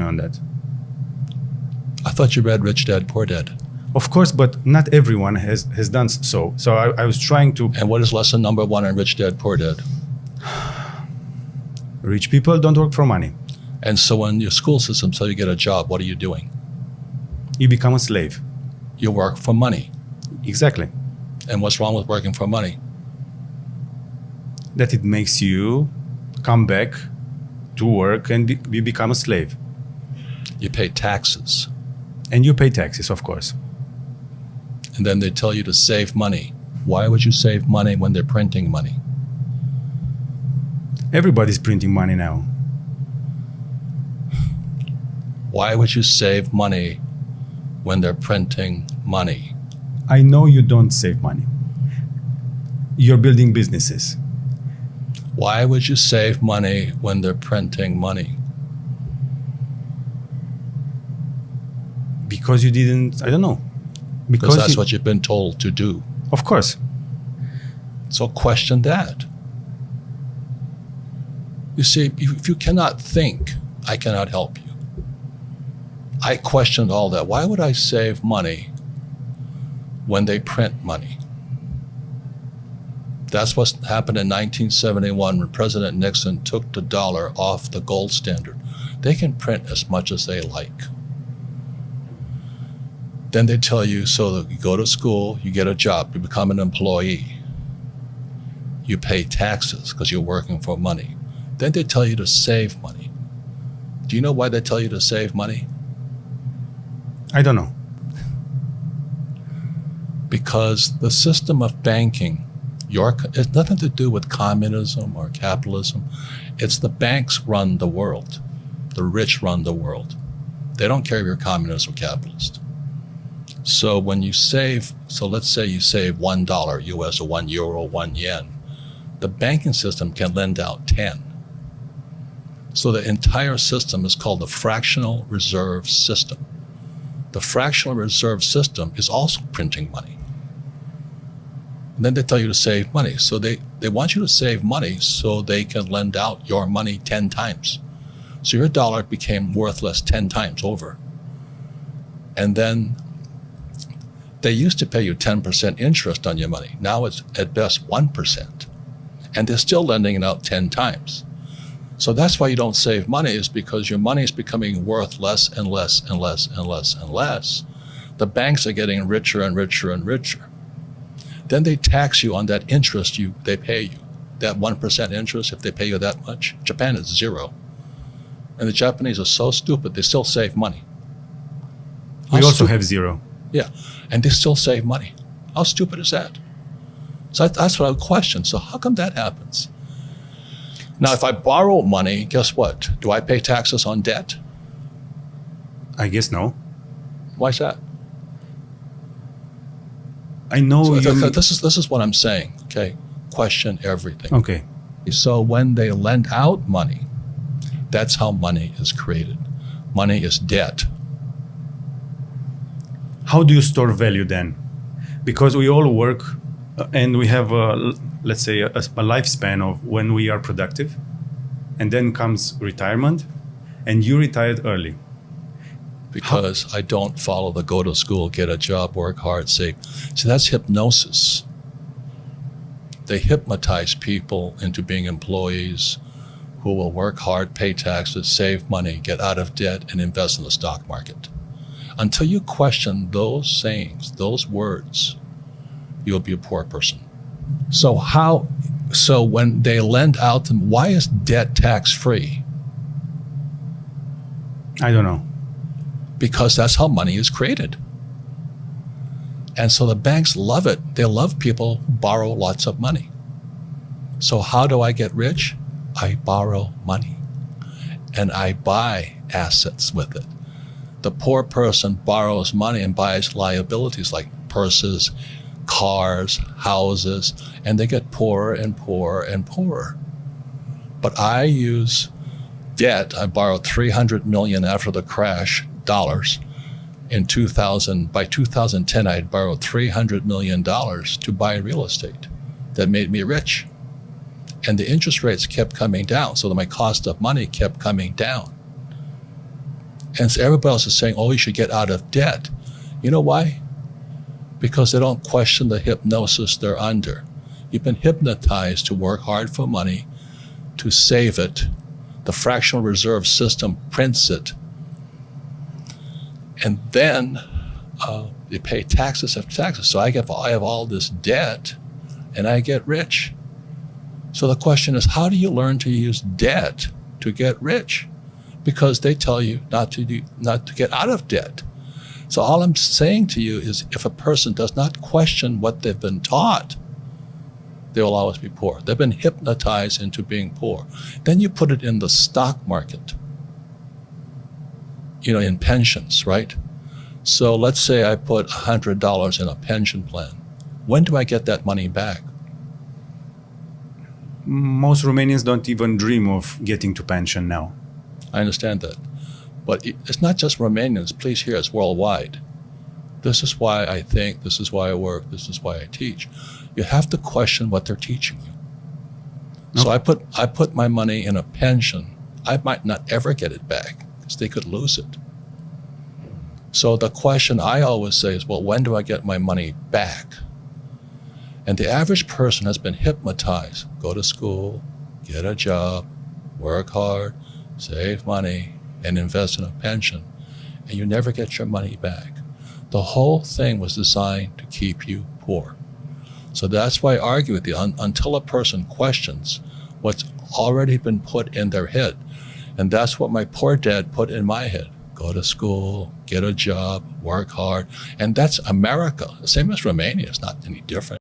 opinion on that. I thought you read Rich Dad, Poor Dad. Of course, but not everyone has done so. So I was trying to... And what is lesson number 1 in Rich Dad, Poor Dad? Rich people don't work for money. And so when your school system tells you get a job, what are you doing? You become a slave. You work for money. Exactly. And what's wrong with working for money? That it makes you come back to work and you become a slave. You pay taxes. And you pay taxes, of course. And then they tell you to save money. Why would you save money when they're printing money? Everybody's printing money now. Why would you save money when they're printing money? I know you don't save money. You're building businesses. Why would you save money when they're printing money? Because you didn't, I don't know. Because that's what you've been told to do. Of course. So question that. You see, if you cannot think, I cannot help you. I questioned all that. Why would I save money when they print money? That's what happened in 1971 when President Nixon took the dollar off the gold standard. They can print as much as they like. Then they tell you, so that you go to school, you get a job, you become an employee. You pay taxes because you're working for money. Then they tell you to save money. Do you know why they tell you to save money? I don't know. Because the system of banking, it's nothing to do with communism or capitalism. It's the banks run the world. The rich run the world. They don't care if you're communist or capitalist. So when you save, so let's say you save $1 US or €1, 1 yen, the banking system can lend out 10. So the entire system is called the fractional reserve system. The fractional reserve system is also printing money. And then they tell you to save money. So they want you to save money so they can lend out your money 10 times. So your dollar became worthless 10 times over. And then they used to pay you 10% interest on your money. Now it's at best 1%. And they're still lending it out 10 times. So that's why you don't save money, is because your money is becoming worth less and less and less and less and less. The banks are getting richer and richer and richer. Then they tax you on that interest they pay you. That 1% interest, if they pay you that much. Japan is 0. And the Japanese are so stupid, they still save money. We also have 0. Yeah, and they still save money. How stupid is that? So that's what I would question. So how come that happens? Now, if I borrow money, guess what? Do I pay taxes on debt? I guess no. Why is that? I know this is what I'm saying, okay? Question everything. Okay. So when they lend out money, that's how money is created. Money is debt. How do you store value then? Because we all work and we have, let's say, a lifespan of when we are productive, and then comes retirement, and you retired early. Because I don't follow the go to school, get a job, work hard, save. See, that's hypnosis. They hypnotize people into being employees who will work hard, pay taxes, save money, get out of debt, and invest in the stock market. Until you question those sayings, those words, you'll be a poor person. So when they lend out them, why is debt tax-free? I don't know. Because that's how money is created. And so the banks love it. They love people who borrow lots of money. So how do I get rich? I borrow money and I buy assets with it. The poor person borrows money and buys liabilities like purses, cars, houses, and they get poorer and poorer and poorer. But I use debt. I borrowed $300 million after the crash, dollars. In 2000, by 2010, I had borrowed $300 million to buy real estate. That made me rich. And the interest rates kept coming down, so that my cost of money kept coming down. And so everybody else is saying, oh, you should get out of debt. You know why? Because they don't question the hypnosis they're under. You've been hypnotized to work hard for money, to save it. The fractional reserve system prints it. And then you pay taxes after taxes. So I have all this debt and I get rich. So the question is, how do you learn to use debt to get rich? Because they tell you not to get out of debt. So all I'm saying to you is, if a person does not question what they've been taught, they will always be poor. They've been hypnotized into being poor. Then you put it in the stock market, in pensions, right? So let's say I put $100 in a pension plan. When do I get that money back? Most Romanians don't even dream of getting to pension now. I understand that. But it's not just Romanians. Please hear, it's worldwide. This is why I think, this is why I work, this is why I teach. You have to question what they're teaching you. So I put my money in a pension. I might not ever get it back because they could lose it. So the question I always say is, well, when do I get my money back? And the average person has been hypnotized. Go to school, get a job, work hard, save money, and invest in a pension. And you never get your money back. The whole thing was designed to keep you poor. So that's why I argue with you until a person questions what's already been put in their head. And that's what my poor dad put in my head. Go to school, get a job, work hard. And that's America. The same as Romania. It's not any different.